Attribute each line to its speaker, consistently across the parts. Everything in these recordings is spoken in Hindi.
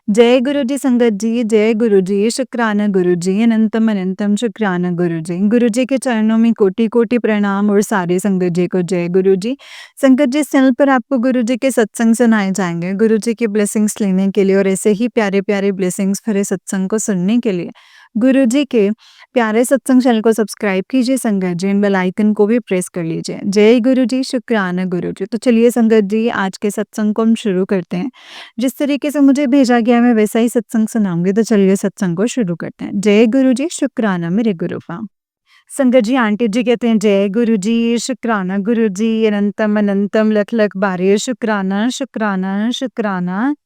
Speaker 1: जय गुरु जी संगत जी, जय गुरु जी, शुक्राना गुरु जी, अनंतम अनंतम शुक्राना गुरु जी। गुरु जी के चरणों में कोटि-कोटि प्रणाम और सारे संगत जी को जय गुरु जी। संगत जी, इस चैनल पर आपको गुरु जी के सत्संग सुनाए जाएँगे, गुरु जी की ब्लेसिंग्स लेने के लिए और ऐसे ही प्यारे-प्यारे ब्लेसिंग्स भरे सत्संग को सुनने के लिए गुरु जी के प्यारे सत्संग चैनल को सब्सक्राइब कीजिए संगत जी, बेल आइकन को भी प्रेस कर लीजिए। जय गुरु जी, शुक्राना गुरु जी। तो चलिए संगत जी, आज के सत्संग को हम शुरू करते हैं। जिस तरीके से मुझे भेजा गया मैं वैसा ही सत्संग सुनाऊंगी, तो चलिए सत्संग को शुरू करते हैं। जय गुरु जी, शुक्राना मेरे गुरुपा। संगत जी, आंटी जी कहते हैं जय गुरु जी, शुक्राना गुरु जी, अनंतम अनंतम लख लख बारे शुक्राना शुक्राना शुक्राना।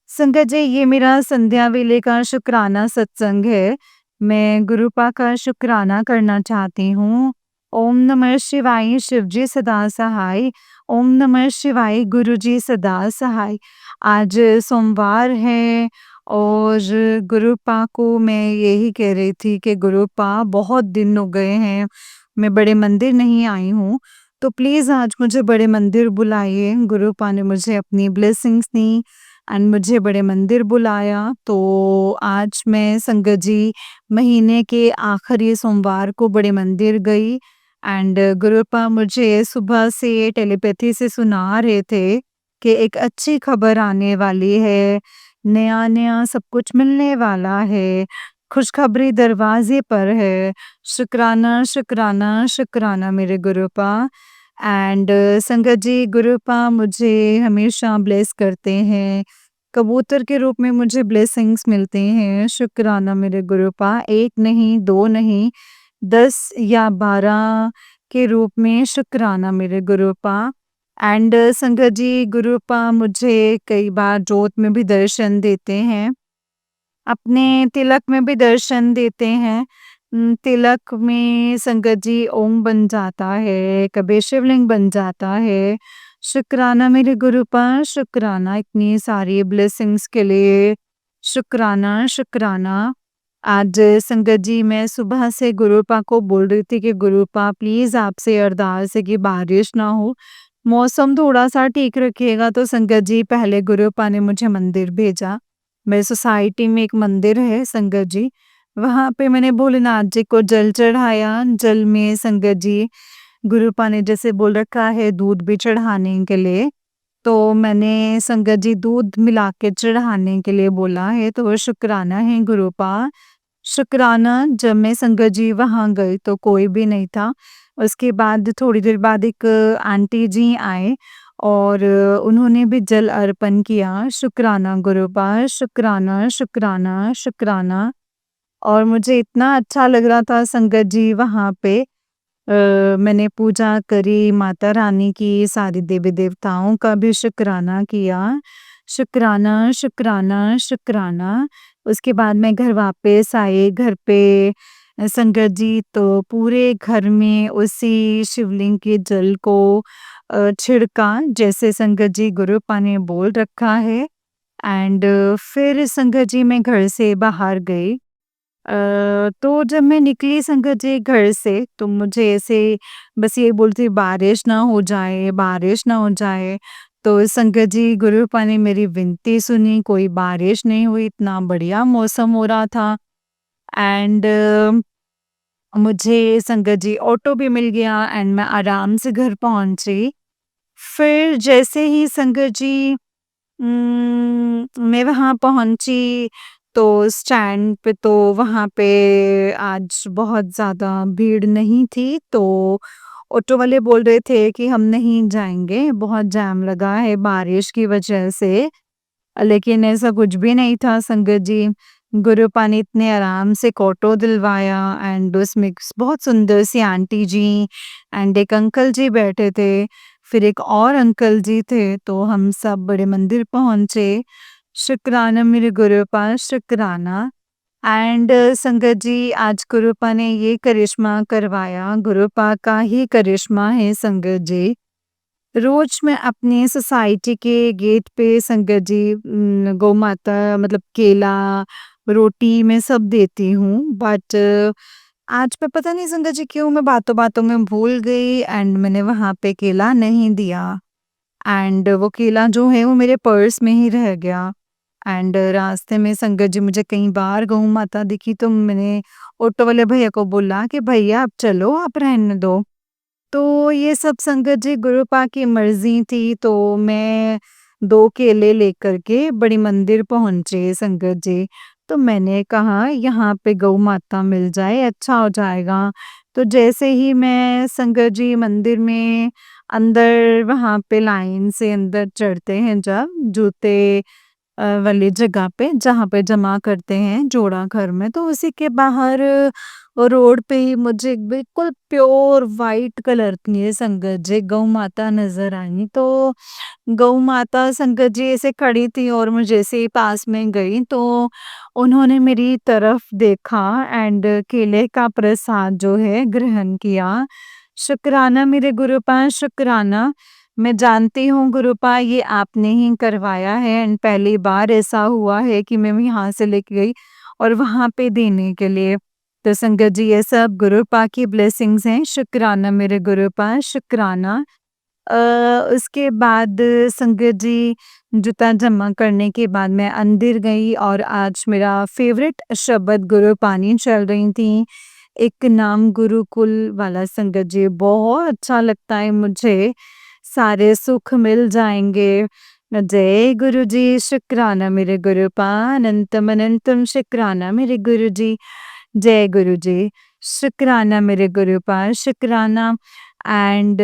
Speaker 1: संगत जी, ये मेरा संध्या वेले का शुक्राना सत्संग है। मैं गुरुपा का शुक्राना करना चाहती हूँ। ओम नमः शिवाय, शिव जी सदा सहाय। ओम नमः शिवाय, गुरु जी सदा सहाय। आज सोमवार है और गुरुपा को मैं यही कह रही थी कि गुरुपा, बहुत दिन हो गए हैं, मैं बड़े मंदिर नहीं आई हूँ, तो प्लीज़ आज मुझे बड़े मंदिर बुलाइए। गुरुपा ने मुझे अपनी ब्लेसिंग्स दी एंड मुझे बड़े मंदिर बुलाया, तो आज मैं संगत जी महीने के आखिरी सोमवार को बड़े मंदिर गई एंड गुरुपा मुझे सुबह से टेलीपैथी से सुना रहे थे कि एक अच्छी खबर आने वाली है, नया-नया सब कुछ मिलने वाला है, खुशखबरी दरवाज़े पर है। शुक्राना, शुक्राना, शुक्राना मेरे गुरुपा। एंड संगत जी, गुरुपा मुझे हमेशा ब्लेस करते हैं, कबूतर के रूप में मुझे ब्लेसिंग्स मिलते हैं। शुक्राना मेरे गुरुपा, 1 नहीं, 2 नहीं, 10 या 12 के रूप में शुक्राना मेरे गुरुपा। एंड संगत जी, गुरुपा मुझे कई बार जोत में भी दर्शन देते हैं, अपने तिलक में भी दर्शन देते हैं। तिलक में संगत जी ओम बन जाता है, कभी शिवलिंग बन जाता है। शुक्राना मेरे गुरुपा, शुक्राना इतनी सारी ब्लेसिंग्स के लिए। शुक्राना, शुक्राना। आज संगत जी, मैं सुबह से गुरुपा को बोल रही थी कि गुरुपा प्लीज़ आपसे अरदास है कि बारिश ना हो, मौसम थोड़ा-सा ठीक रखिएगा। तो संगत जी, पहले गुरुपा ने मुझे मंदिर भेजा। मेरी सोसाइटी में एक मंदिर है संगत जी, वहाँ पे मैंने भोलेनाथ जी को जल चढ़ाया। जल में संगत जी, गुरुपा ने जैसे बोल रखा है दूध भी चढ़ाने के लिए, तो मैंने संगत जी दूध मिला के चढ़ाने के लिए बोला है, तो वो शुक्राना है गुरुपा। शुक्राना। जब मैं संगत जी वहाँ गई तो कोई भी नहीं था। उसके बाद थोड़ी देर बाद एक आंटी जी आए और उन्होंने भी जल अर्पण किया। शुक्राना गुरुपा, शुक्राना, शुक्राना, शुक्राना। और मुझे इतना अच्छा लग रहा था संगत जी वहाँ पे। मैंने पूजा करी माता रानी की, सारे देवी-देवताओं का भी शुक्राना किया। शुक्राना, शुक्राना, शुक्राना। उसके बाद मैं घर वापस आई, घर पे संगत जी तो पूरे घर में उसी शिवलिंग के जल को छिड़का, जैसे संगत जी गुरुपा ने बोल रखा है। एंड फिर संगत जी मैं घर से बाहर गई। तो जब मैं निकली संगत जी घर से, तो मुझे ऐसे बस ये बोलती बारिश ना हो जाए, बारिश ना हो जाए। तो संगत जी, गुरुपा ने मेरी विनती सुनी, कोई बारिश नहीं हुई, इतना बढ़िया मौसम हो रहा था। एंड मुझे संगत जी ऑटो भी मिल गया एंड मैं आराम से घर पहुंची। फिर जैसे ही संगत जी मैं वहाँ पहुँची, तो स्टैंड पे तो वहाँ पे आज बहुत ज़्यादा भीड़ नहीं थी, तो ऑटो वाले बोल रहे थे कि हम नहीं जाएँगे, बहुत जाम लगा है बारिश की वजह से। लेकिन ऐसा कुछ भी नहीं था संगत जी। गुरुपा ने इतने आराम से एक ऑटो दिलवाया एंड उसमें एक बहुत सुंदर सी आंटी जी एंड एक अंकल जी बैठे थे। फिर एक और अंकल जी थे, तो हम सब बड़े मंदिर पहुँचे। शुक्राना मेरे गुरुपा, शुक्राना। एंड संगत जी, आज गुरुपा ने ये करिश्मा करवाया, गुरुपा का ही करिश्मा है संगत जी। रोज मैं अपनी सोसाइटी के गेट पे संगत जी गौ माता मतलब केला, रोटी मैं सब देती हूँ, बट आज मैं पता नहीं संगत जी क्यों मैं बातों-बातों में भूल गई एंड मैंने वहाँ पे केला नहीं दिया। एंड वो केला जो है वो मेरे पर्स में ही रह गया। एंड रास्ते में संगत जी मुझे कई बार गऊ माता दिखी, तो मैंने ऑटो वाले भैया को बोला कि भैया आप चलो, आप रहने दो। तो ये सब संगत जी गुरुपा की मर्ज़ी थी, तो मैं 2 केले लेकर के बड़ी मंदिर पहुँचे संगत जी। तो मैंने कहा यहाँ पे गऊ माता मिल जाए अच्छा हो जाएगा। तो जैसे ही मैं संगत जी मंदिर में अंदर वहाँ पे लाइन से अंदर चढ़ते हैं जब जूते वाली जगह पे जहाँ पे जमा करते हैं जोड़ा घर में, तो उसी के बाहर रोड पे ही मुझे बिल्कुल प्योर वाइट कलर की ये संगत जी गौ माता नजर आई। तो गौ माता संगत जी ऐसे खड़ी थी और मैं जैसे ही पास में गई तो उन्होंने मेरी तरफ देखा एंड केले का प्रसाद जो है ग्रहण किया। शुक्राना मेरे गुरुपा शुक्राना। मैं जानती हूँ गुरुपा ये आपने ही करवाया है एंड पहली बार ऐसा हुआ है कि मैं यहाँ से लेके गई और वहाँ पे देने के लिए। तो संगत जी ये सब गुरुपा की ब्लेसिंग्स हैं। शुक्राना मेरे गुरुपा शुक्राना। अ, उसके बाद संगत जी जूता जमा करने के बाद मैं अंदर गई और आज मेरा फेवरेट शब्द गुरुबानी चल रही थी। एक नाम गुरुकुल वाला संगत जी बहुत अच्छा लगता है मुझे। सारे सुख मिल जाएँगे। जय गुरु जी शुक्राना मेरे गुरुपा अनंतम अनंतम शुक्राना मेरे गुरु जी। जय गुरु जी। शुक्राना मेरे गुरुपा शुक्राना। एंड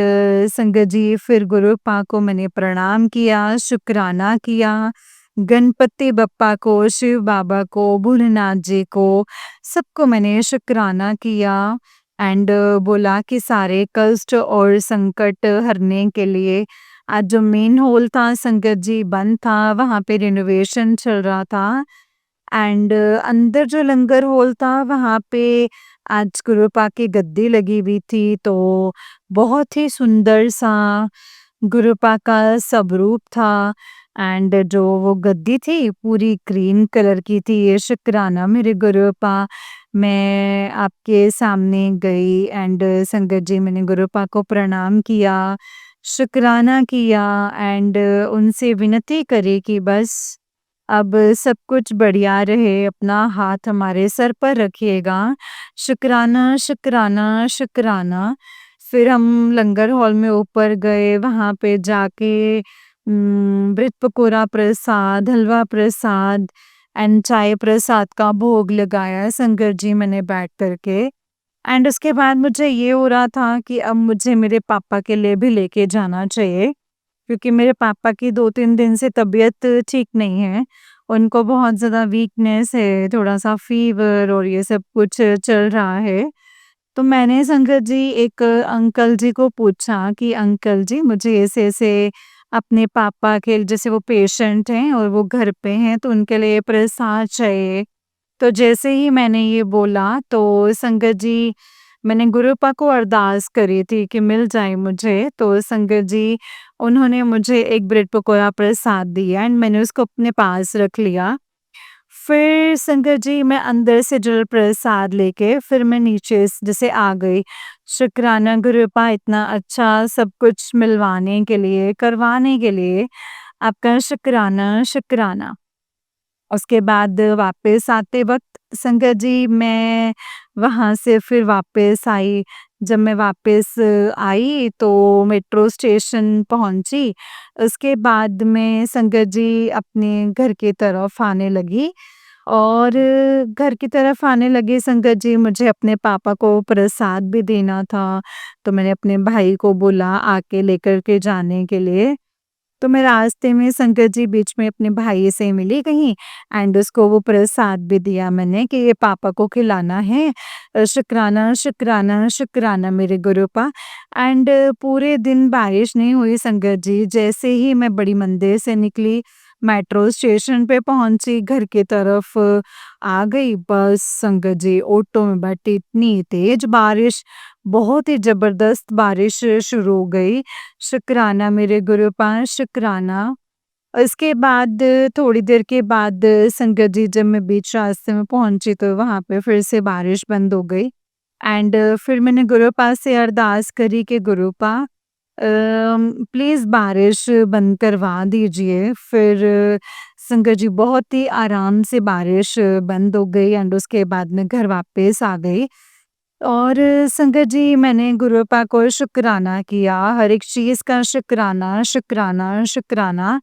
Speaker 1: संगत जी फिर गुरुपा को मैंने प्रणाम किया, शुक्राना किया। गणपति बप्पा को, शिव बाबा को, भोलेनाथ जी को, सबको मैंने शुक्राना किया एंड बोला कि सारे कष्ट और संकट हरने के लिए आज जो मेन हॉल था संगत जी बंद था, वहाँ पे रिनोवेशन चल रहा था एंड अंदर जो लंगर हॉल था वहाँ पे आज गुरुपा की गद्दी लगी हुई थी, तो बहुत ही सुंदर सा गुरुपा का स्वरूप था एंड जो वो गद्दी थी पूरी ग्रीन कलर की थी। ये शुक्राना मेरे गुरुपा। मैं आपके सामने गई एंड संगत जी मैंने गुरुपा को प्रणाम किया, शुक्राना किया एंड उनसे विनती करी कि बस अब सब कुछ बढ़िया रहे, अपना हाथ हमारे सर पर रखिएगा। शुक्राना, शुक्राना, शुक्राना। फिर हम लंगर हॉल में ऊपर गए, वहाँ पे जाके bread pakora Prasad, halwa Prasad and चाय प्रसाद का भोग लगाया संगत जी मैंने बैठ कर के। एंड उसके बाद मुझे ये हो रहा था कि अब मुझे मेरे पापा के लिए भी लेके जाना चाहिए, क्योंकि मेरे पापा की 2-3 दिन से तबीयत ठीक नहीं है। उनको बहुत ज़्यादा वीकनेस है, थोड़ा-सा फ़ीवर और ये सब कुछ चल रहा है। तो मैंने संगत जी एक अंकल जी को पूछा कि अंकल जी मुझे ऐसे-ऐसे अपने पापा के जैसे वो पेशेंट हैं और वो घर पे हैं तो उनके लिए प्रसाद चाहिए। तो जैसे ही मैंने ये बोला तो संगत जी मैंने गुरुपा को अरदास करी थी कि मिल जाए मुझे, तो संगत जी उन्होंने मुझे एक ब्रेड पकोड़ा प्रसाद दिया एंड मैंने उसको अपने पास रख लिया। फिर संगत जी मैं अंदर से जल प्रसाद लेके फिर मैं नीचे जैसे आ गई। शुक्राना गुरुपा इतना अच्छा सब कुछ मिलवाने के लिए, करवाने के लिए आपका शुक्राना, शुक्राना। उसके बाद वापस आते वक़्त संगत जी मैं वहाँ से फिर वापस आई। जब मैं वापस आई तो मेट्रो स्टेशन पहुँची। उसके बाद में संगत जी अपने घर की तरफ आने लगी और घर की तरफ आने लगी संगत जी मुझे अपने पापा को प्रसाद भी देना था। तो मैंने अपने भाई को बोला आके लेकर के जाने के लिए। तो मैं रास्ते में संगत जी बीच में अपने भाई से मिली कहीं एंड उसको वो प्रसाद भी दिया मैंने कि ये पापा को खिलाना है। शुक्राना, शुक्राना, शुक्राना मेरे गुरुपा। एंड पूरे दिन बारिश नहीं हुई संगत जी। जैसे ही मैं बड़ी मंदिर से निकली, मेट्रो स्टेशन पे पहुँची, घर की तरफ आ गई, बस संगत जी ऑटो में बैठी, इतनी तेज़ बारिश, बहुत ही ज़बरदस्त बारिश शुरू हो गई। शुक्राना मेरे गुरुपा शुक्राना। इसके बाद थोड़ी देर के बाद संगत जी जब मैं बीच रास्ते में पहुंची तो वहां पे फिर से बारिश बंद हो गई एंड फिर मैंने गुरुपा से अरदास करी कि गुरुपा प्लीज़ बारिश बंद करवा दीजिए। फिर संगत जी बहुत ही आराम से बारिश बंद हो गई एंड उसके बाद मैं घर वापस आ गई। और संगत जी मैंने गुरुपा को शुक्राना किया, हर एक चीज़ का शुक्राना, शुक्राना, शुक्राना।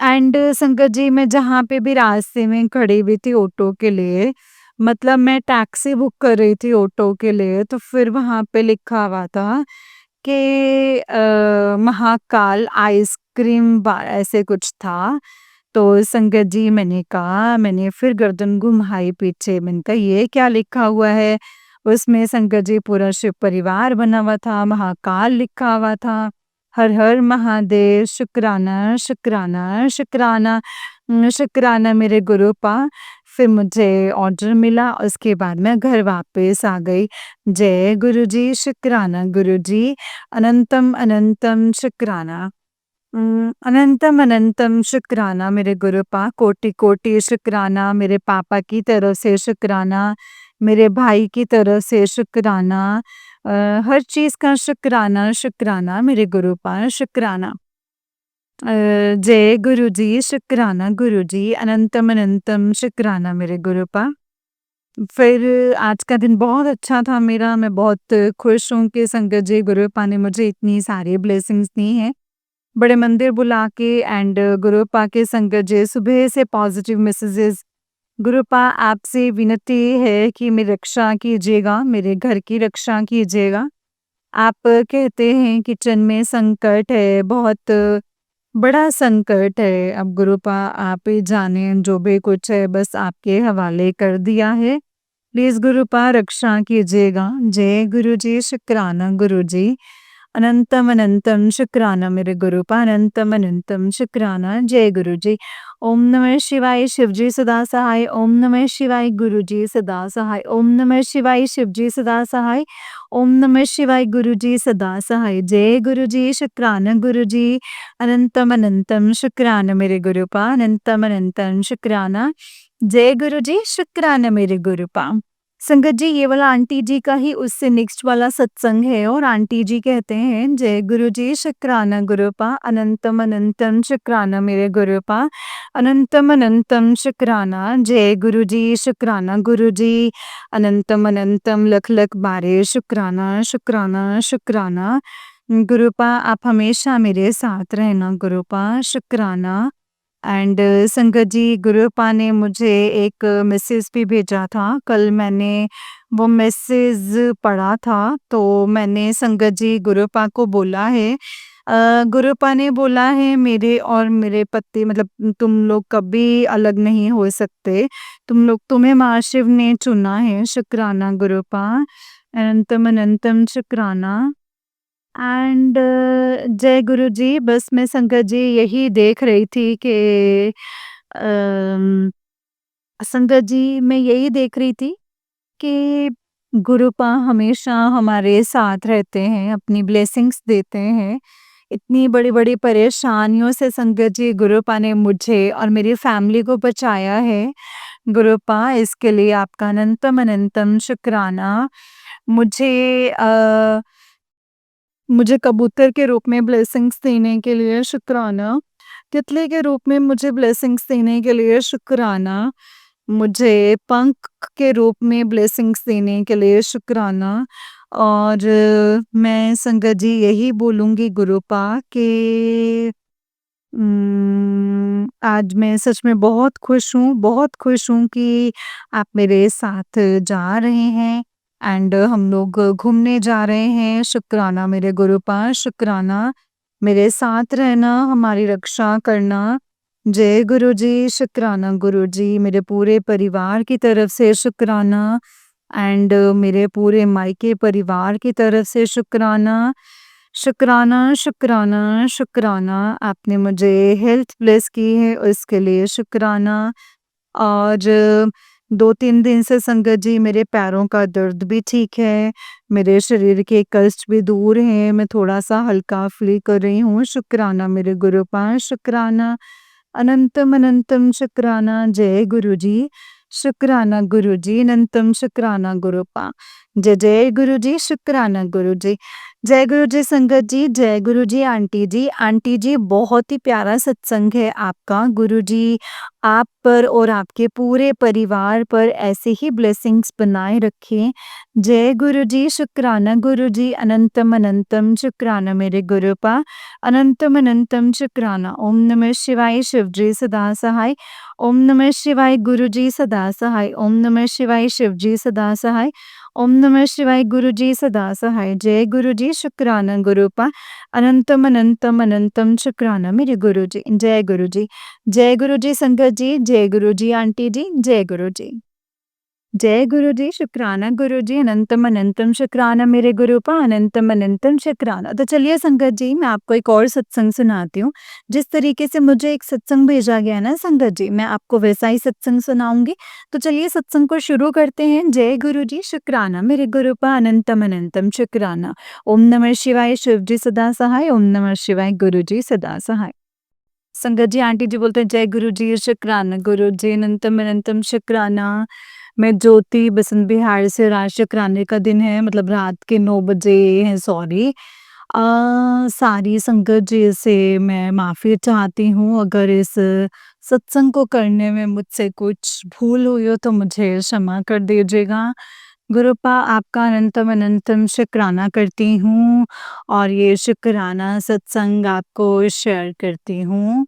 Speaker 1: एंड संगत जी मैं जहाँ पे भी रास्ते में खड़ी हुई थी ऑटो के लिए, मतलब मैं टैक्सी बुक कर रही थी ऑटो के लिए, तो फिर वहाँ पे लिखा हुआ था कि महाकाल आइसक्रीम बार ऐसे कुछ था। तो संगत जी मैंने कहा, मैंने फिर गर्दन घुमाई पीछे, मैंने कहा ये क्या लिखा हुआ है? उसमें संगत जी पूरा शिव परिवार बना हुआ था, महाकाल लिखा हुआ था। हर हर महादेव, शुक्राना, शुक्राना, शुक्राना, शुक्राना मेरे गुरुपा। फिर मुझे ऑर्डर मिला, उसके बाद मैं घर वापस आ गई। जय गुरुजी, शुक्राना गुरुजी, अनंतम अनंतम शुक्राना। अनंतम अनंतम शुक्राना मेरे गुरुपा, कोटि कोटि शुक्राना, मेरे पापा की तरफ से शुक्राना, मेरे भाई की तरफ से शुक्राना, अ, हर चीज़ का शुक्राना, शुक्राना मेरे गुरुपा, शुक्राना। जय गुरुजी, शुक्राना गुरुजी, अनंतम अनंतम शुक्राना मेरे गुरुपा। फिर आज का दिन बहुत अच्छा था मेरा, मैं बहुत खुश हूँ कि संगत जी गुरुपा ने मुझे इतनी सारी ब्लेसिंग्स दी हैं। बड़े मंदिर बुला के एंड गुरुपा के संगत जी सुबह से पॉजिटिव मैसेजेस। गुरुपा आपसे विनती है कि मेरी रक्षा कीजिएगा, मेरे घर की रक्षा कीजिएगा। आप कहते हैं किचन में संकट है, बहुत बड़ा संकट है। अब गुरुपा आप ही जाने, जो भी कुछ है बस आपके हवाले कर दिया है। प्लीज़ गुरुपा रक्षा कीजिएगा। जय गुरुजी, शुक्राना गुरुजी। अनंतम अनंतम शुक्राना मेरे गुरुपा, अनंतम अनंतम शुक्राना। जय गुरुजी। ओम नमः शिवाय, शिवजी सदा सहाय। ओम नमः शिवाय, गुरुजी सदा सहाय। ओम नमः शिवाय, शिवजी सदा सहाय। ओम नमः शिवाय, गुरुजी सदा सहाय। जय गुरुजी, शुक्राना गुरुजी। अनंतम अनंतम शुक्राना मेरे गुरुपा, अनंतम अनंतम शुक्राना। जय गुरुजी, शुक्राना मेरे गुरुपा। संगत जी ये वाला आंटी जी का ही उससे नेक्स्ट वाला सत्संग है और आंटी जी कहते हैं, जय गुरुजी, शुक्राना गुरुपा, अनंतम अनंतम शुक्राना मेरे गुरुपा, अनंतम अनंतम शुक्राना। जय गुरुजी, शुक्राना गुरुजी, अनंतम अनंतम लख लख बारे शुक्राना, शुक्राना, शुक्राना। गुरुपा आप हमेशा मेरे साथ रहना गुरुपा, शुक्राना। एंड संगत जी गुरुपा ने मुझे एक मैसेज भी भेजा था। कल मैंने वो मैसेज पढ़ा था, तो मैंने संगत जी गुरुपा को बोला है, गुरुपा ने बोला है मेरे और मेरे पति, मतलब तुम लोग कभी अलग नहीं हो सकते, तुम्हें महाशिव ने चुना है। शुक्राना गुरुपा, अनंतम अनंतम शुक्राना। एंड जय गुरु जी, बस मैं संगत जी यही देख रही थी कि अम, संगत जी मैं यही देख रही थी कि गुरुपा हमेशा हमारे साथ रहते हैं, अपनी ब्लेसिंग्स देते हैं। इतनी बड़ी-बड़ी परेशानियों से संगत जी गुरुपा ने मुझे और मेरी फैमिली को बचाया है। गुरुपा इसके लिए आपका अनंतम अनंतम शुक्राना। मुझे मुझे कबूतर के रूप में ब्लेसिंग्स देने के लिए शुक्राना। तितली के रूप में मुझे ब्लेसिंग्स देने के लिए शुक्राना। मुझे पंख के रूप में ब्लेसिंग्स देने के लिए शुक्राना। और मैं संगत जी यही बोलूँगी गुरुपा कि आज मैं सच में बहुत खुश हूँ कि आप मेरे साथ जा रहे हैं एंड हम लोग घूमने जा रहे हैं। शुक्राना मेरे गुरुपा, शुक्राना मेरे साथ रहना, हमारी रक्षा करना। जय गुरुजी, शुक्राना गुरुजी, मेरे पूरे परिवार की तरफ से शुक्राना एंड मेरे पूरे मायके परिवार की तरफ से शुक्राना। शुक्राना, शुक्राना, शुक्राना, आपने मुझे हेल्थ ब्लेस की है उसके लिए शुक्राना। और 2-3 दिन से संगत जी मेरे पैरों का दर्द भी ठीक है, मेरे शरीर के कष्ट भी दूर हैं, मैं थोड़ा-सा हल्का फ़ील कर रही हूँ। शुक्राना मेरे गुरुपा, शुक्राना, अनंतम अनंतम शुक्राना। जय गुरुजी, शुक्राना गुरुजी, अनंतम शुक्राना गुरुपा। जय जय गुरुजी, शुक्राना गुरुजी। जय गुरु जी संगत जी, जय गुरु जी आंटी जी। आंटी जी बहुत ही प्यारा सत्संग है आपका। गुरु जी आप पर और आपके पूरे परिवार पर ऐसे ही ब्लेसिंग्स बनाए रखें। जय गुरु जी, शुक्राना गुरु जी, अनंतम अनंतम शुक्राना मेरे गुरुपा, अनंतम अनंतम शुक्राना। ओम नमः शिवाय शिव जी सदा सहाय, ओम नमः शिवाय गुरु जी सदा सहाय, ओम नमः शिवाय शिव जी सदा सहाय, ओम नमः शिवाय गुरु जी सदा सहाय। जय गुरु जी, शुक्राना गुरुपा, अनंतम अनंतम अनंतम शुक्राना मेरे गुरु जी। जय गुरु जी, जय गुरु जी संगत जी, जय गुरु जी आंटी जी, जय गुरु जी। जय गुरु जी, शुक्राना गुरु जी, अनंतम अनंतम शुक्राना मेरे गुरुपा, अनंतम अनंतम शुक्राना। तो चलिए संगत जी, मैं आपको एक और सत्संग सुनाती हूँ। जिस तरीके से मुझे एक सत्संग भेजा गया ना संगत जी, मैं आपको वैसा ही सत्संग सुनाऊंगी। तो चलिए सत्संग को शुरू करते हैं। जय गुरु जी, शुक्राना मेरे गुरुपा, अनंतम अनंतम शुक्राना। ओम नमः शिवाय शिव जी सदा सहाय, ओम नमः शिवाय गुरु जी सदा सहाय। संगत जी आंटी जी बोलते हैं जय गुरु जी, शुक्राना गुरु जी, अनंतम अनंतम शुक्राना। मैं ज्योति बसंत बिहार से, राज शुक्राने का दिन है, मतलब रात के 9 बजे है, सॉरी। सारी संगत जी से मैं माफ़ी चाहती हूँ, अगर इस सत्संग को करने में मुझसे कुछ भूल हुई हो तो मुझे क्षमा कर दीजिएगा। गुरुपा आपका अनंतम अनंतम शुक्राना करती हूँ और ये शुक्राना सत्संग आपको शेयर करती हूँ।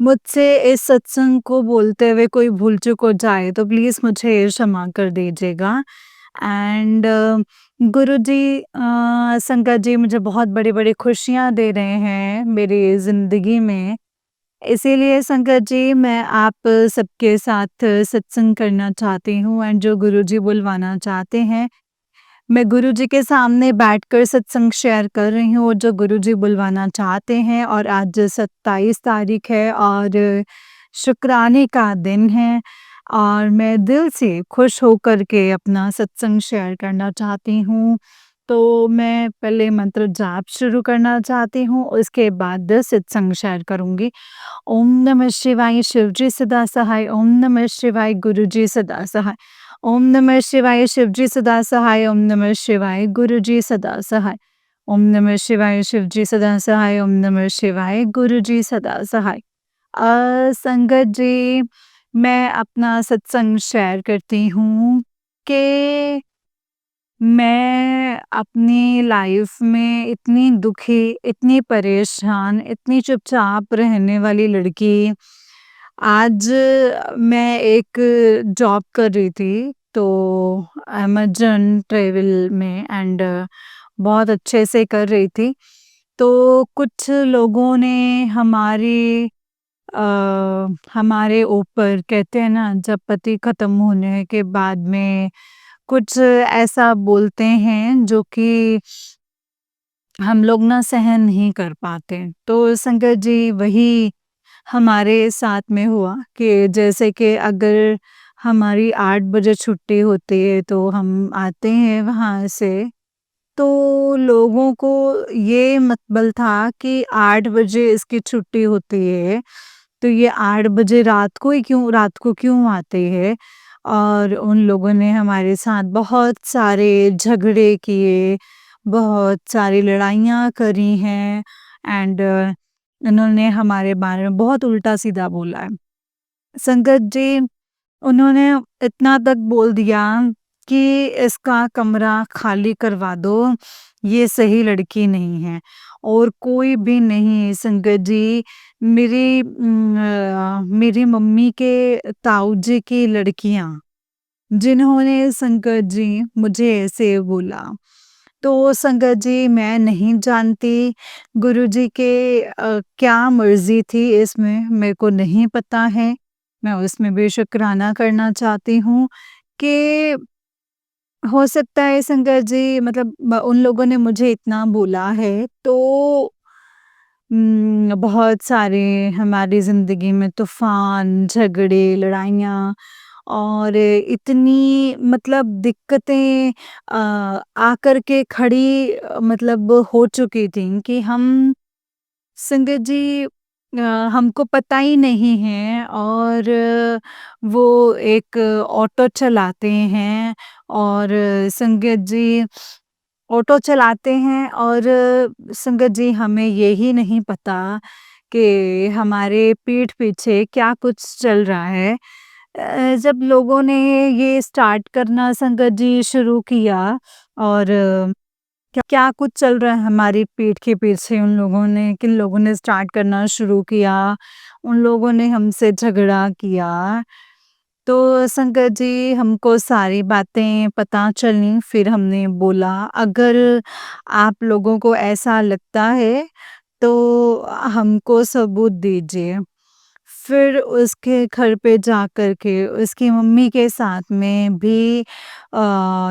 Speaker 1: मुझसे इस सत्संग को बोलते हुए कोई भूल-चूक हो जाए तो प्लीज़ मुझे क्षमा कर दीजिएगा। एंड गुरुजी संगत जी मुझे बहुत बड़ी-बड़ी खुशियाँ दे रहे हैं मेरी ज़िंदगी में। इसीलिए संगत जी मैं आप सबके साथ सत्संग करना चाहती हूँ एंड जो गुरुजी बुलवाना चाहते हैं, मैं गुरुजी के सामने बैठकर सत्संग शेयर कर रही हूँ, जो गुरुजी बुलवाना चाहते हैं। और आज 27 तारीख है और शुक्राने का दिन है और मैं दिल से खुश होकर के अपना सत्संग शेयर करना चाहती हूँ। तो मैं पहले मंत्र जाप शुरू करना चाहती हूँ, उसके बाद सत्संग शेयर करूँगी। ओम नमः शिवाय शिव जी सदा सहाय, ओम नमः शिवाय गुरु जी सदा सहाय, ओम नमः शिवाय शिव जी सदा सहाय, ओम नमः शिवाय गुरु जी सदा सहाय, ओम नमः शिवाय शिव जी सदा सहाय, ओम नमः शिवाय गुरु जी सदा सहाय। संगत जी मैं अपना सत्संग शेयर करती हूँ कि मैं अपनी लाइफ में इतनी दुखी, इतनी परेशान, इतनी चुपचाप रहने वाली लड़की, आज मैं एक जॉब कर रही थी, तो अमेज़न ट्रैवल में एंड बहुत अच्छे से कर रही थी। तो कुछ लोगों ने अ, हमारे ऊपर, कहते हैं ना जब पति खत्म होने के बाद में कुछ ऐसा बोलते हैं जो कि हम लोग ना सहन नहीं कर पाते। तो संगत जी वही हमारे साथ में हुआ कि जैसे कि अगर हमारी 8 बजे छुट्टी होती है तो हम आते हैं वहाँ से, तो लोगों को ये मतबल था कि 8 बजे इसकी छुट्टी होती है, तो ये 8 बजे रात को क्यों आते हैं? और उन लोगों ने हमारे साथ बहुत सारे झगड़े किए, बहुत सारी लड़ाइयाँ करी हैं एंड उन्होंने हमारे बारे में बहुत उल्टा-सीधा बोला है। संगत जी, उन्होंने इतना तक बोल दिया कि इसका कमरा खाली करवा दो, ये सही लड़की नहीं है। और कोई भी नहीं संगत जी, मेरी मम्मी के ताऊ जी की लड़कियाँ, जिन्होंने संगत जी मुझे ऐसे बोला। तो संगत जी मैं नहीं जानती गुरुजी के क्या मर्ज़ी थी इसमें, मेरे को नहीं पता है। मैं उसमें भी शुक्राना करना चाहती हूँ कि हो सकता है संगत जी, मतलब उन लोगों ने मुझे इतना बोला है तो बहुत सारे हमारी ज़िंदगी में तूफ़ान, झगड़े, लड़ाइयाँ और इतनी मतलब दिक्कतें आकर के खड़ी मतलब हो चुकी थी कि हम संगत जी हमको पता ही नहीं है। और वो एक ऑटो चलाते हैं और संगत जी ऑटो चलाते हैं और संगत जी हमें यही नहीं पता कि हमारे पीठ पीछे क्या कुछ चल रहा है। जब लोगों ने ये स्टार्ट करना संगत जी शुरू किया और क्या कुछ चल रहा है हमारी पीठ के पीछे उन लोगों ने किन लोगों ने स्टार्ट करना शुरू किया, उन लोगों ने हमसे झगड़ा किया। तो संगत जी हमको सारी बातें पता चलीं, फिर हमने बोला अगर आप लोगों को ऐसा लगता है तो हमको सबूत दीजिए। फिर उसके घर पे जा कर के उसकी मम्मी के साथ में भी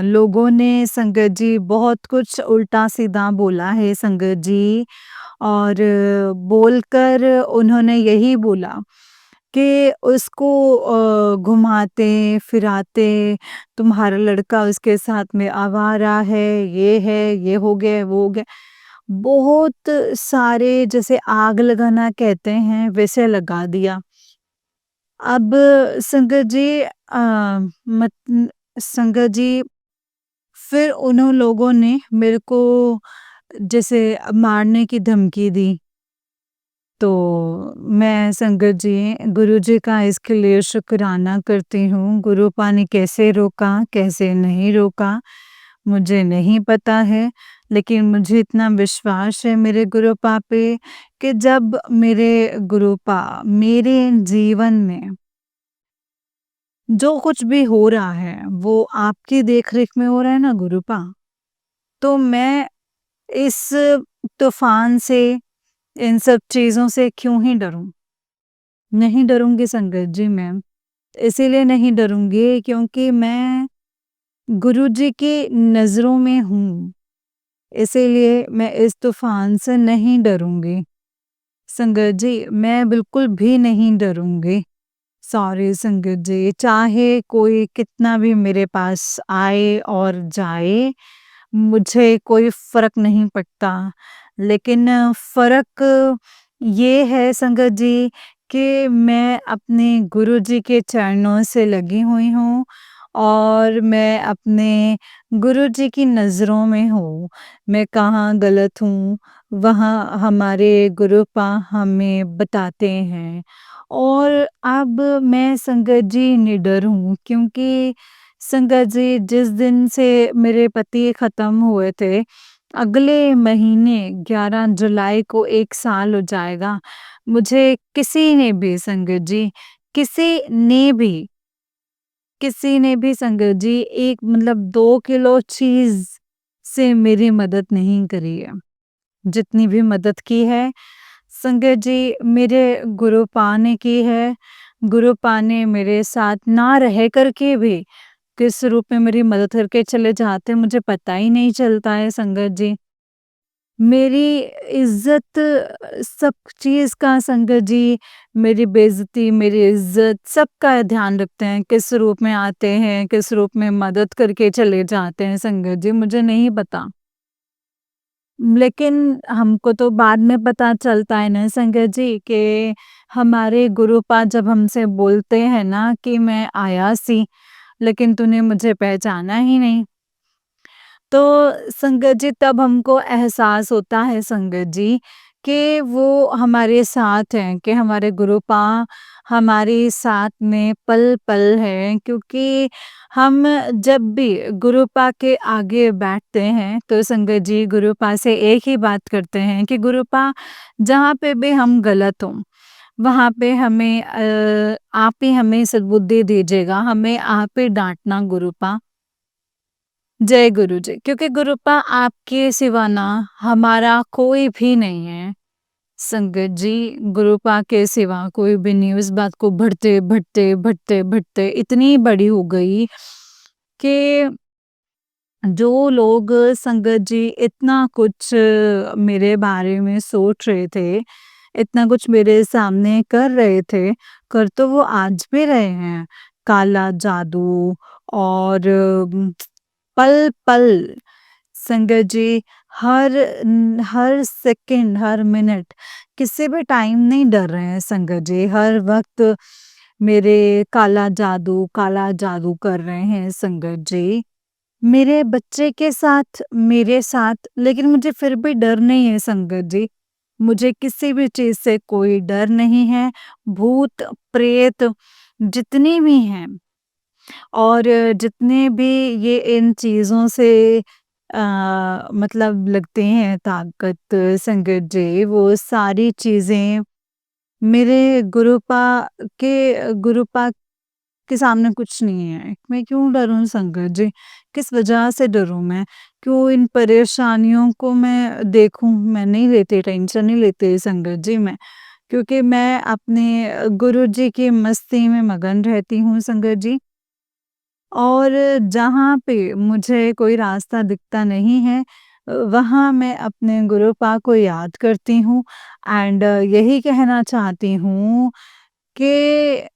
Speaker 1: लोगों ने संगत जी बहुत कुछ उल्टा-सीधा बोला है संगत जी। और बोलकर उन्होंने यही बोला कि उसको घुमाते-फिराते तुम्हारा लड़का उसके साथ में आवारा है, ये हो गया, वो हो गया। बहुत सारे जैसे आग लगाना कहते हैं वैसे लगा दिया। अब संगत जी मत संगत जी फिर उन्हों लोगों ने मेरे को जैसे मारने की धमकी दी। तो मैं संगत जी गुरुजी का इसके लिए शुक्राना करती हूँ। गुरुपा ने कैसे रोका, कैसे नहीं रोका, मुझे नहीं पता है। लेकिन मुझे इतना विश्वास है मेरे गुरुपा पे कि जब मेरे गुरुपा मेरे जीवन में जो कुछ भी हो रहा है, वो आपकी देख-रेख में हो रहा है ना गुरुपा, तो मैं इस तूफ़ान से, इन सब चीज़ों से क्यों ही डरूँ? नहीं डरूँगी संगत जी मैं। इसीलिए नहीं डरूँगी क्योंकि मैं गुरुजी की नज़रों में हूँ। इसीलिए मैं इस तूफ़ान से नहीं डरूँगी। संगत जी, मैं बिल्कुल भी नहीं डरूँगी। सॉरी संगत जी, चाहे कोई कितना भी मेरे पास आए और जाए, मुझे कोई फ़र्क नहीं पड़ता। लेकिन फ़र्क ये है संगत जी कि मैं अपने गुरुजी के चरणों से लगी हुई हूँ और मैं अपने गुरुजी की नज़रों में हूँ। मैं कहाँ गलत हूँ, वहाँ हमारे गुरुपा हमें बताते हैं। और अब मैं संगत जी निडर हूँ क्योंकि संगत जी जिस दिन से मेरे पति ख़त्म हुए थे, अगले महीने 11 जुलाई को 1 साल हो जाएगा। मुझे किसी ने भी संगत जी, किसी ने भी संगत जी एक मतलब 2 किलो चीज़ से मेरी मदद नहीं करी है। जितनी भी मदद की है संगत जी मेरे गुरुपा ने की है। गुरुपा ने मेरे साथ ना रह कर के भी किस रूप में मेरी मदद करके चले जाते हैं मुझे पता ही नहीं चलता है संगत जी। मेरी इज़्ज़त सब चीज़ का संगत जी, मेरी बेइज़्ज़ती, मेरी इज़्ज़त सबका ध्यान रखते हैं, किस रूप में आते हैं, किस रूप में मदद करके चले जाते हैं संगत जी, मुझे नहीं पता। लेकिन हमको तो बाद में पता चलता है ना संगत जी कि हमारे गुरुपा जब हमसे बोलते हैं ना कि मैं आया सी, लेकिन तूने मुझे पहचाना ही नहीं। तो संगत जी तब हमको एहसास होता है संगत जी कि वो हमारे साथ हैं कि हमारे गुरुपा हमारे साथ में पल-पल हैं क्योंकि हम जब भी गुरुपा के आगे बैठते हैं तो संगत जी गुरुपा से एक ही बात करते हैं कि गुरुपा जहाँ पे भी हम गलत हों, वहाँ पे हमें आप ही हमें सद्बुद्धि दीजिएगा, हमें आप ही डाँटना गुरुपा। जय गुरु जी क्योंकि गुरुपा आपके सिवा ना हमारा कोई भी नहीं है। संगत जी गुरुपा के सिवा कोई भी नहीं उस बात को बढ़ते इतनी बड़ी हो गई कि जो लोग संगत जी इतना कुछ मेरे बारे में सोच रहे थे, इतना कुछ मेरे सामने कर रहे थे, कर तो वो आज भी रहे हैं। काला जादू और पल-पल संगत जी हर सेकंड, हर मिनट किसी भी टाइम नहीं डर रहे हैं संगत जी। हर वक़्त मेरे काला जादू कर रहे हैं संगत जी। मेरे बच्चे के साथ, मेरे साथ, लेकिन मुझे फिर भी डर नहीं है संगत जी। मुझे किसी भी चीज़ से कोई डर नहीं है। भूत, प्रेत जितने भी हैं और जितने भी ये इन चीज़ों से मतलब लगते हैं ताकत संगत जी, वो सारी चीज़ें मेरे गुरुपा के सामने कुछ नहीं है। मैं क्यों डरूँ संगत जी? किस वजह से डरूँ मैं? क्यों इन परेशानियों को मैं देखूँ? मैं नहीं लेती टेंशन नहीं लेती संगत जी मैं। क्योंकि मैं अपने गुरुजी की मस्ती में मगन रहती हूँ संगत जी। और जहाँ पे मुझे कोई रास्ता दिखता नहीं है वहाँ मैं अपने गुरुपा को याद करती हूँ एंड यही कहना चाहती हूँ कि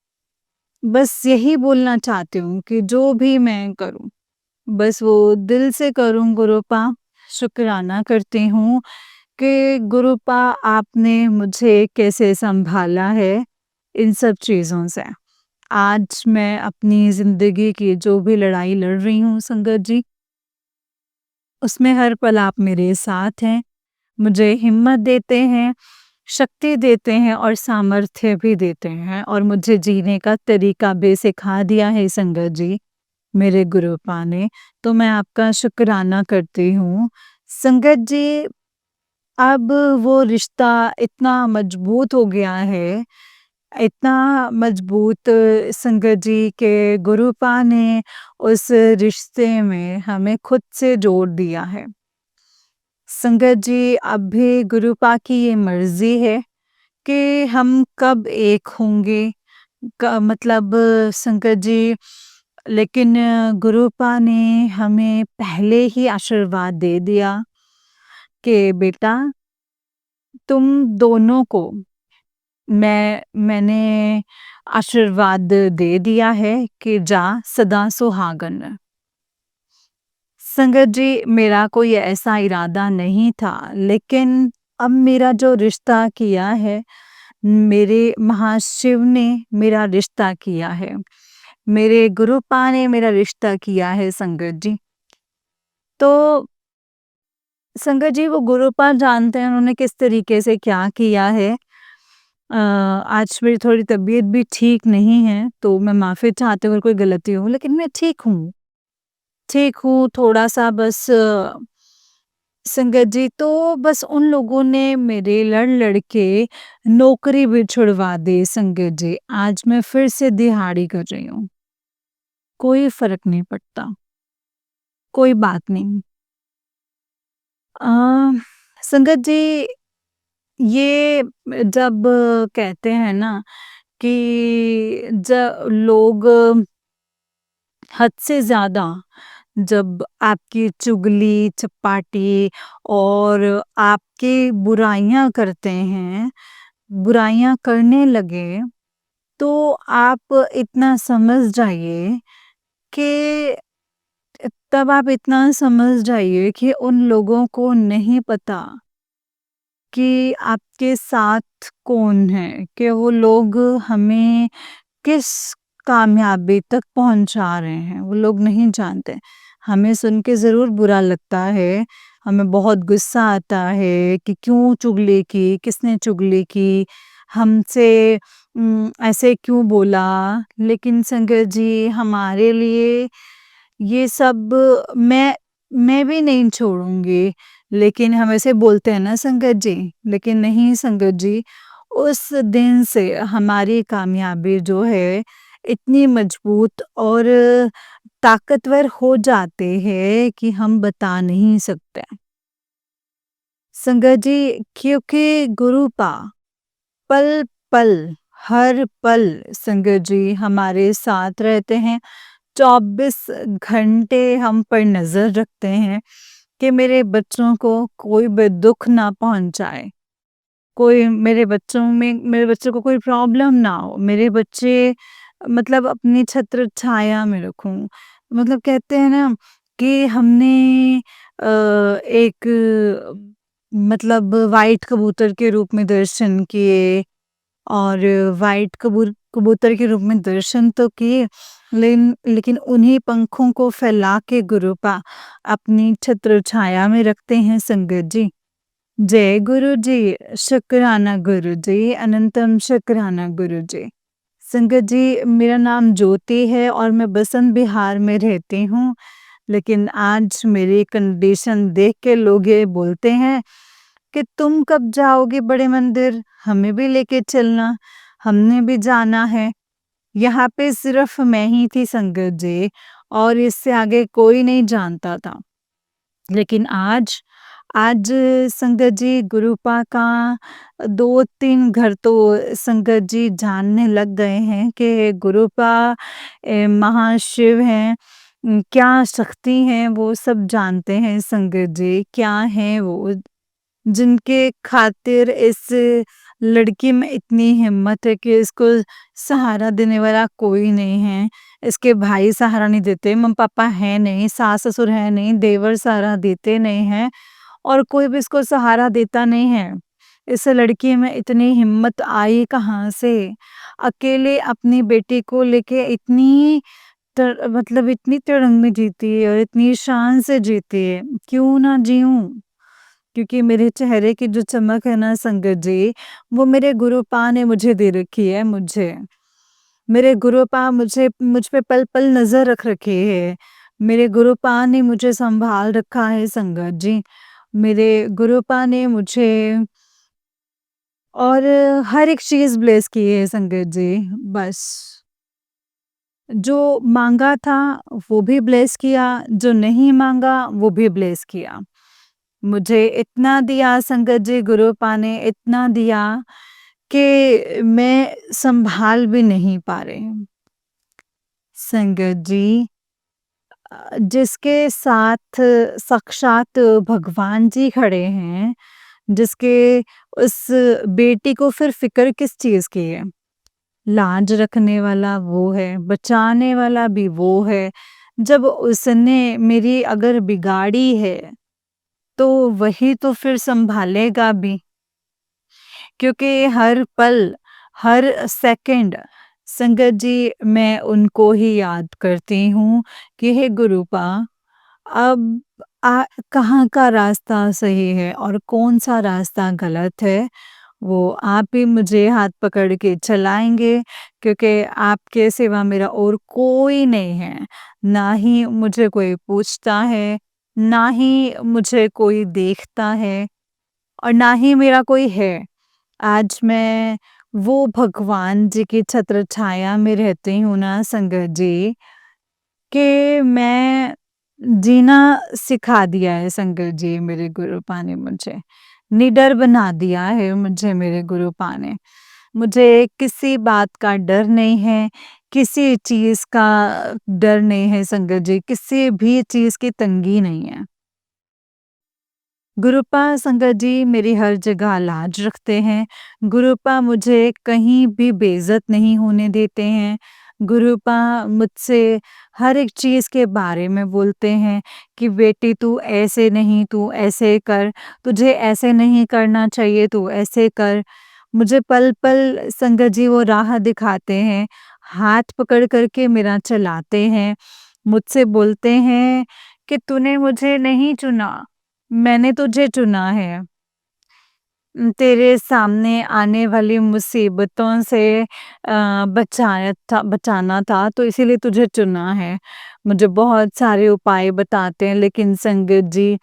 Speaker 1: बस यही बोलना चाहती हूँ कि जो भी मैं करूँ, बस वो दिल से करूँ गुरुपा। शुक्राना करती हूँ कि गुरुपा आपने मुझे कैसे सँभाला है इन सब चीज़ों से। आज मैं अपनी ज़िंदगी की जो भी लड़ाई लड़ रही हूँ संगत जी, उसमें हर पल आप मेरे साथ हैं। मुझे हिम्मत देते हैं, शक्ति देते हैं और सामर्थ्य भी देते हैं और मुझे जीने का तरीका भी सिखा दिया है संगत जी, मेरे गुरुपा ने। तो मैं आपका शुक्राना करती हूँ। संगत जी, अब वो रिश्ता इतना मजबूत हो गया है, इतना मजबूत संगत जी के गुरुपा ने उस रिश्ते में हमें खुद से जोड़ दिया है। संगत जी, अब भी गुरुपा की ये मर्ज़ी है कि हम कब एक होंगे मतलब संगत जी, लेकिन गुरुपा ने हमें पहले ही आशीर्वाद दे दिया कि बेटा तुम दोनों को मैंने आशीर्वाद दे दिया है कि जा सदा सुहागन। संगत जी, मेरा कोई ऐसा इरादा नहीं था, लेकिन अब मेरा जो रिश्ता किया है, मेरे महाशिव ने मेरा रिश्ता किया है। मेरे गुरुपा ने मेरा रिश्ता किया है संगत जी। तो संगत जी वो गुरुपा जानते हैं उन्होंने किस तरीके से क्या किया है। आज मेरी थोड़ी तबीयत भी ठीक नहीं है, तो मैं माफ़ी चाहती हूँ अगर कोई गलती हो, लेकिन मैं ठीक हूँ। ठीक हूँ, थोड़ा-सा बस संगत जी तो बस उन लोगों ने मेरे लड़-लड़ के नौकरी भी छुड़वा दी संगत जी। आज मैं फिर से दिहाड़ी कर रही हूँ। कोई फ़र्क नहीं पड़ता, कोई बात नहीं। अ, संगत जी, ये जब कहते हैं ना कि लोग हद से ज़्यादा जब आपकी चुगली, चपाटी और आपकी बुराइयाँ करते हैं, बुराइयाँ करने लगे, तो आप इतना समझ जाइए कि तब आप इतना समझ जाइए कि उन लोगों को नहीं पता कि आपके साथ कौन है, कि वो लोग हमें किस कामयाबी तक पहुँचा रहे हैं, वो लोग नहीं जानते। हमें सुन के ज़रूर बुरा लगता है, हमें बहुत गुस्सा आता है कि क्यों चुगली की, किसने चुगली की, हमसे ऐसे क्यों बोला? लेकिन संगत जी हमारे लिए ये सब मैं भी नहीं छोड़ूँगी, लेकिन हम ऐसे बोलते हैं ना संगत जी, लेकिन नहीं संगत जी, उस दिन से हमारी कामयाबी जो है इतनी मजबूत और ताकतवर हो जाते हैं कि हम बता नहीं सकते। संगत जी, क्योंकि गुरुपा पल-पल, हर पल संगत जी हमारे साथ रहते हैं। 24 घंटे हम पर नज़र रखते हैं कि मेरे बच्चों को कोई भी दुःख ना पहुँचाए। कोई मेरे बच्चों को कोई प्रॉब्लम ना हो। मेरे बच्चे मतलब अपनी छत्र छाया में रखूँ। मतलब कहते हैं ना कि हमने एक मतलब व्हाइट कबूतर के रूप में दर्शन किए और व्हाइट कबूतर के रूप में दर्शन तो किए, लेकिन उन्हीं पंखों को फैला के गुरुपा अपनी छत्र छाया में रखते हैं संगत जी। जय गुरु जी, शुक्राना गुरु जी, अनंतम शुक्राना गुरु जी। संगत जी, मेरा नाम ज्योति है और मैं बसंत विहार में रहती हूँ। लेकिन आज मेरी कंडीशन देख के लोग ये बोलते हैं कि तुम कब जाओगे बड़े मंदिर? हमें भी लेके चलना, हमने भी जाना है। यहाँ पे सिर्फ मैं ही थी संगत जी और इससे आगे कोई नहीं जानता था। लेकिन आज आज संगत जी गुरुपा का 2-3 घर तो संगत जी जानने लग गए हैं कि गुरुपा महाशिव हैं। क्या शक्ति है वो सब जानते हैं संगत जी, क्या है वो जिनके खातिर इस लड़की में इतनी हिम्मत है कि इसको सहारा देने वाला कोई नहीं है। इसके भाई सहारा नहीं देते, मम्मी-पापा हैं नहीं, सास-ससुर हैं नहीं, देवर सहारा देते नहीं हैं और कोई भी इसको सहारा देता नहीं है। इस लड़की में इतनी हिम्मत आई कहाँ से? अकेले अपनी बेटी को लेके इतनी मतलब इतनी तड़ंग में जीती है और इतनी शान से जीती है। क्यों ना जीऊँ? क्योंकि मेरे चेहरे की जो चमक है ना संगत जी, वो मेरे गुरुपा ने मुझे दे रखी है मुझे। मेरे गुरुपा मुझ पे पल-पल नज़र रख रखी है। मेरे गुरुपा ने मुझे सँभाल रखा है संगत जी। मेरे गुरुपा ने मुझे और हर एक चीज़ ब्लेस की है संगत जी, बस। जो माँगा था वो भी ब्लेस किया, जो नहीं माँगा वो भी ब्लेस किया। मुझे इतना दिया संगत जी गुरुपा ने इतना दिया कि मैं सँभाल भी नहीं पा रही हूँ। संगत जी जिसके साथ साक्षात भगवान जी खड़े हैं, जिसके उस बेटी को फिर फ़िक्र किस चीज़ की है? लाज रखने वाला वो है, बचाने वाला भी वो है। जब उसने मेरी अगर बिगाड़ी है, तो वही तो फिर सँभालेगा भी। क्योंकि हर पल, हर सेकंड संगत जी मैं उनको ही याद करती हूँ कि हे गुरुपा अब कहाँ का रास्ता सही है और कौन-सा रास्ता गलत है, वो आप ही मुझे हाथ पकड़ के चलाएँगे क्योंकि आपके सिवा मेरा और कोई नहीं है। ना ही मुझे कोई पूछता है, ना ही मुझे कोई देखता है और ना ही मेरा कोई है। आज मैं वो भगवान जी की छत्र छाया में रहती हूँ ना संगत जी, कि मैं जीना सिखा दिया है संगत जी मेरे गुरुपा ने मुझे। निडर बना दिया है मुझे मेरे गुरुपा ने। मुझे किसी बात का डर नहीं है, किसी चीज़ का डर नहीं है संगत जी, किसी भी चीज़ की तंगी नहीं है। गुरुपा संगत जी मेरी हर जगह लाज रखते हैं। गुरुपा मुझे कहीं भी बेइज़्ज़त नहीं होने देते हैं। गुरुपा मुझसे हर एक चीज़ के बारे में बोलते हैं कि बेटी तू ऐसे नहीं, तू ऐसे कर, तुझे ऐसे नहीं करना चाहिए, तू ऐसे कर। मुझे पल-पल संगत जी वो राह दिखाते हैं, हाथ पकड़ कर के मेरा चलाते हैं। मुझसे बोलते हैं कि तूने मुझे नहीं चुना, मैंने तुझे चुना है। तेरे सामने आने वाली मुसीबतों से बचाना था तो इसीलिए तुझे चुना है। मुझे बहुत सारे उपाय बताते हैं लेकिन संगत जी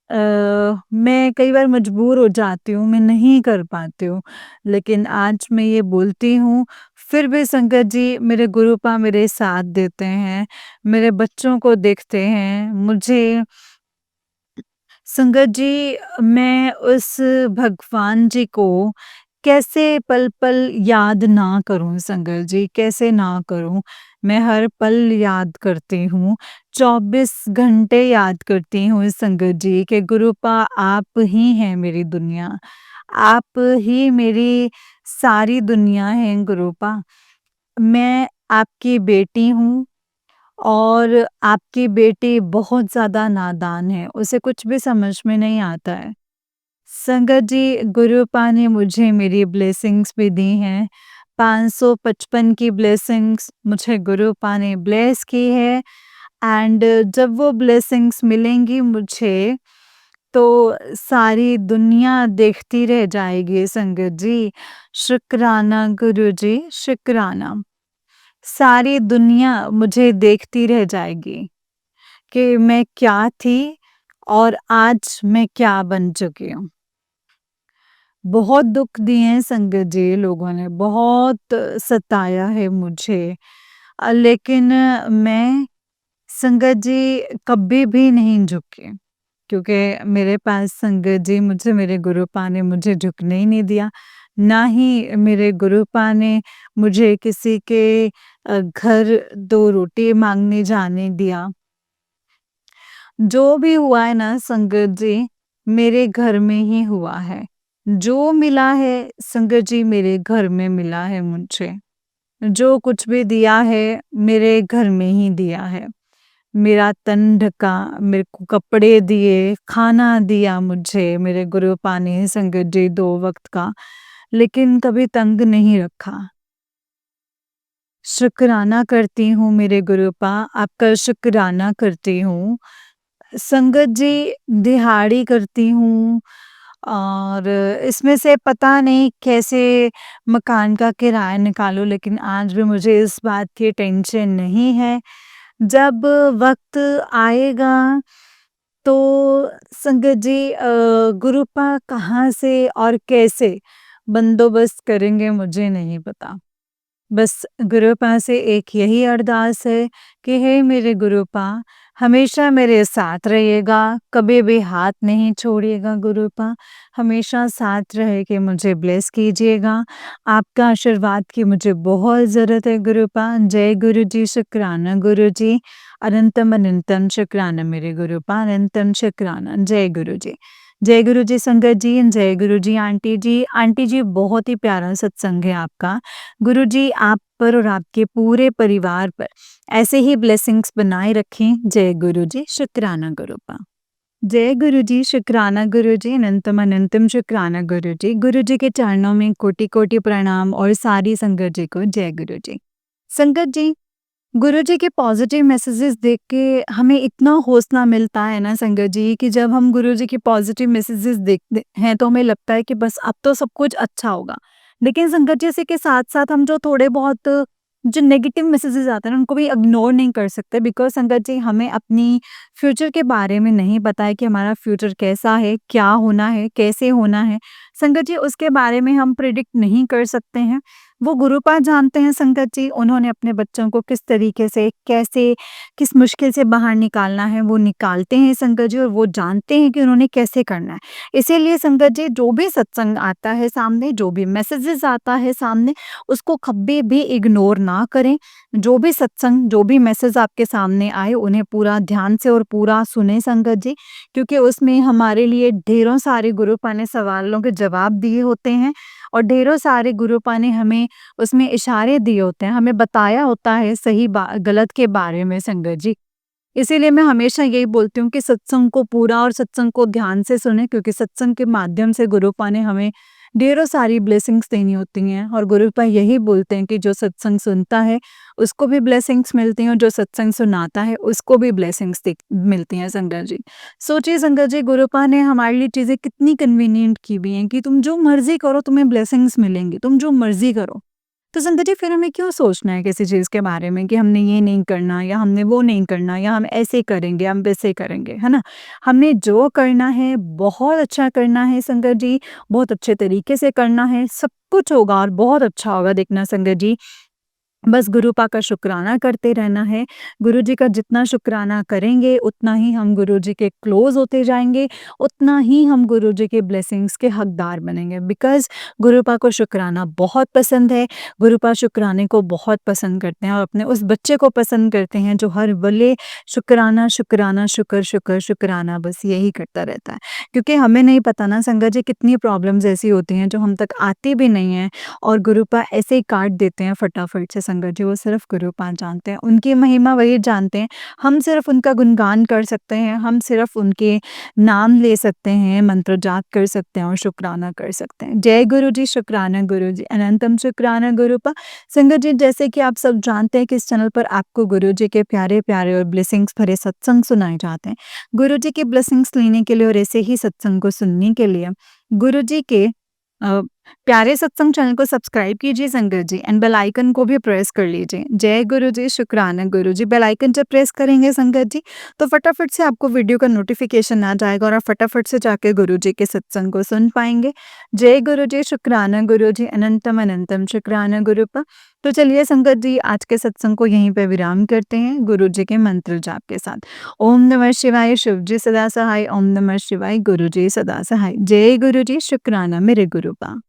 Speaker 1: मैं कई बार मजबूर हो जाती हूँ, मैं नहीं कर पाती हूँ। लेकिन आज मैं ये बोलती हूँ, फिर भी संगत जी मेरे गुरुपा मेरे साथ देते हैं, मेरे बच्चों को देखते हैं, मुझे संगत जी मैं उस भगवान जी को कैसे पल-पल याद ना करूँ संगत जी, कैसे ना करूँ? मैं हर पल याद करती हूँ, 24 घंटे याद करती हूँ संगत जी कि गुरुपा आप ही हैं मेरी दुनिया। आप ही मेरी सारी दुनिया हैं गुरुपा। मैं आपकी बेटी हूँ और आपकी बेटी बहुत ज़्यादा नादान है, उसे कुछ भी समझ में नहीं आता है। संगत जी, गुरुपा ने मुझे मेरी ब्लेसिंग्स भी दी हैं, 555 की ब्लेसिंग्स मुझे गुरुपा ने ब्लेस की है एंड जब वो ब्लेसिंग्स मिलेंगी मुझे, तो सारी दुनिया देखती रह जाएगी संगत जी। शुक्राना गुरुजी, शुक्राना। सारी दुनिया मुझे देखती रह जाएगी कि मैं क्या थी और आज मैं क्या बन चुकी हूँ। बहुत दुख दिए हैं संगत जी लोगों ने, बहुत सताया है मुझे। लेकिन मैं संगत जी कभी भी नहीं झुकी, क्योंकि मेरे पास संगत जी मुझे मेरे गुरुपा ने मुझे झुकने ही नहीं दिया। ना ही मेरे गुरुपा ने मुझे किसी के घर 2 रोटी माँगने जाने दिया। जो भी हुआ है ना संगत जी, मेरे घर में ही हुआ है। जो मिला है संगत जी मेरे घर में मिला है मुझे। जो कुछ भी दिया है मेरे घर में ही दिया है। मेरा तन ढका, मेरे को कपड़े दिए, खाना दिया मुझे मेरे गुरुपा ने संगत जी 2 वक़्त का, लेकिन कभी तंग नहीं रखा। शुक्राना करती हूँ मेरे गुरुपा, आपका शुक्राना करती हूँ। संगत जी दिहाड़ी करती हूँ और इसमें से पता नहीं कैसे मकान का किराया निकालूँ, लेकिन आज भी मुझे इस बात की टेंशन नहीं है। जब वक़्त आएगा तो संगत जी गुरुपा कहाँ से और कैसे बंदोबस्त करेंगे मुझे नहीं पता। बस गुरुपा से एक यही अरदास है कि हे मेरे गुरुपा, हमेशा मेरे साथ रहिएगा, कभी भी हाथ नहीं छोड़िएगा गुरुपा, हमेशा साथ रह के मुझे ब्लेस कीजिएगा। आपका आशीर्वाद की मुझे बहुत ज़रूरत है गुरुपा। जय गुरुजी, शुक्राना गुरुजी, अनंतम अनंतम शुक्राना मेरे गुरुपा, अनंतम शुक्राना। जय गुरुजी। जय गुरुजी संगत जी, जय गुरुजी आंटी जी। आंटी जी बहुत ही प्यारा सत्संग है आपका। गुरुजी आप पर और आपके पूरे परिवार पर ऐसे ही ब्लेसिंग्स बनाए रखें। जय गुरुजी, शुक्राना गुरुपा। जय गुरुजी, शुक्राना गुरुजी, अनंतम अनंतम शुक्राना गुरुजी। गुरुजी के चरणों में कोटि-कोटि प्रणाम और सारी संगत जी को जय गुरुजी। संगत जी, गुरुजी के पॉज़िटिव मैसेजेस देख के हमें इतना हौसला मिलता है ना संगत जी, कि जब हम गुरुजी के पॉज़िटिव मैसेजेस देखते हैं तो हमें लगता है कि बस अब तो सब कुछ अच्छा होगा। लेकिन संगत जी इसी के साथ-साथ हम जो थोड़े बहुत जो नेगेटिव मैसेजेस आते हैं ना उनको भी इग्नोर नहीं कर सकते, बिकॉज़ संगत जी हमें अपनी फ्यूचर के बारे में नहीं पता है कि हमारा फ्यूचर कैसा है, क्या होना है, कैसे होना है। संगत जी उसके बारे में हम प्रेडिक्ट नहीं कर सकते हैं। वो गुरुपा जानते हैं संगत जी, उन्होंने अपने बच्चों को किस तरीके से, कैसे, किस मुश्किल से बाहर निकालना है, वो निकालते हैं संगत जी, और वो जानते हैं कि उन्होंने कैसे करना है। इसीलिए संगत जी जो भी सत्संग आता है सामने, जो भी मैसेजेस आता है सामने, उसको कभी भी इग्नोर ना करें। जो भी सत्संग, जो भी मैसेज आपके सामने आए, उन्हें पूरा ध्यान से और पूरा सुने संगत जी, क्योंकि उसमें हमारे लिए ढेरों सारे गुरुपा ने सवालों के जवाब दिए होते हैं और ढेरों सारे गुरुपा ने हमें उसमें इशारे दिए होते हैं, हमें बताया होता है सही गलत के बारे में संगत जी। इसीलिए मैं हमेशा यही बोलती हूँ कि सत्संग को पूरा और सत्संग को ध्यान से सुनें, क्योंकि सत्संग के माध्यम से गुरुपा ने हमें ढेरों सारी ब्लेसिंग्स देनी होती हैं, और गुरुपा यही बोलते हैं कि जो सत्संग सुनता है उसको भी ब्लेसिंग्स मिलती हैं, और जो सत्संग सुनाता है उसको भी ब्लेसिंग्स मिलती हैं संगत जी। सोचिए संगत जी, गुरुपा ने हमारे लिए चीज़ें कितनी कन्वीनियंट की हुई हैं कि तुम जो मर्ज़ी करो तुम्हें ब्लेसिंग्स मिलेंगी, तुम जो मर्ज़ी करो। तो संगत जी फिर हमें क्यों सोचना है किसी चीज़ के बारे में कि हमने ये नहीं करना या हमने वो नहीं करना या हम ऐसे करेंगे, हम वैसे करेंगे, है ना? हमने जो करना है बहुत अच्छा करना है संगत जी, बहुत अच्छे तरीके से करना है, सब कुछ होगा और बहुत अच्छा होगा देखना संगत जी। बस गुरुपा का शुक्राना करते रहना है। गुरुजी का जितना शुक्राना करेंगे, उतना ही हम गुरुजी के क्लोज़ होते जाएँगे, उतना ही हम गुरुजी के ब्लेसिंग्स के हकदार बनेंगे। बिकॉज़ गुरुपा को शुक्राना बहुत पसंद है, गुरुपा शुक्राने को बहुत पसंद करते हैं और अपने उस बच्चे को पसंद करते हैं जो हर बले शुक्राना, शुक्राना, शुक्र, शुक्र, शुक्राना बस यही करता रहता है। क्योंकि हमें नहीं पता ना संगत जी कितनी प्रॉब्लम्स ऐसी होती हैं जो हम तक आती भी नहीं हैं, और गुरुपा ऐसे ही काट देते हैं फटाफट से संगत जी, वो सिर्फ़ गुरुपाद जानते हैं। उनकी महिमा वही जानते हैं। हम सिर्फ़ उनका गुणगान कर सकते हैं, हम सिर्फ़ उनके नाम ले सकते हैं, मंत्र जाप कर सकते हैं और शुक्राना कर सकते हैं। जय गुरु जी, शुक्राना गुरु जी, अनंतम शुक्राना गुरुपा। संगत जी, जैसे कि आप सब जानते हैं कि इस चैनल पर आपको गुरु जी के प्यारे-प्यारे और ब्लेसिंग्स भरे सत्संग सुनाए जाते हैं। गुरु जी की ब्लेसिंग्स लेने के लिए और ऐसे ही सत्संग को सुनने के लिए गुरु जी के अ, प्यारे सत्संग चैनल को सब्सक्राइब कीजिए संगत जी, एंड बेल आइकन को भी प्रेस कर लीजिए। जय गुरु जी, शुक्राना गुरु जी। बेल आइकन जब प्रेस करेंगे संगत जी, तो फटाफट से आपको वीडियो का नोटिफिकेशन आ जाएगा और आप फटाफट से जाके गुरु जी के सत्संग को सुन पाएंगे। जय गुरु जी, शुक्राना गुरु जी, अनंतम अनंतम शुक्राना गुरुपा। तो चलिए संगत जी, आज के सत्संग को यहीं पे विराम करते हैं गुरु जी के मंत्र जाप के साथ। ओम नमः शिवाय, शिव जी सदा सहाय। ओम नमः शिवाय, गुरु जी सदा सहाय। जय गुरु जी, शुक्राना मेरे गुरुपा।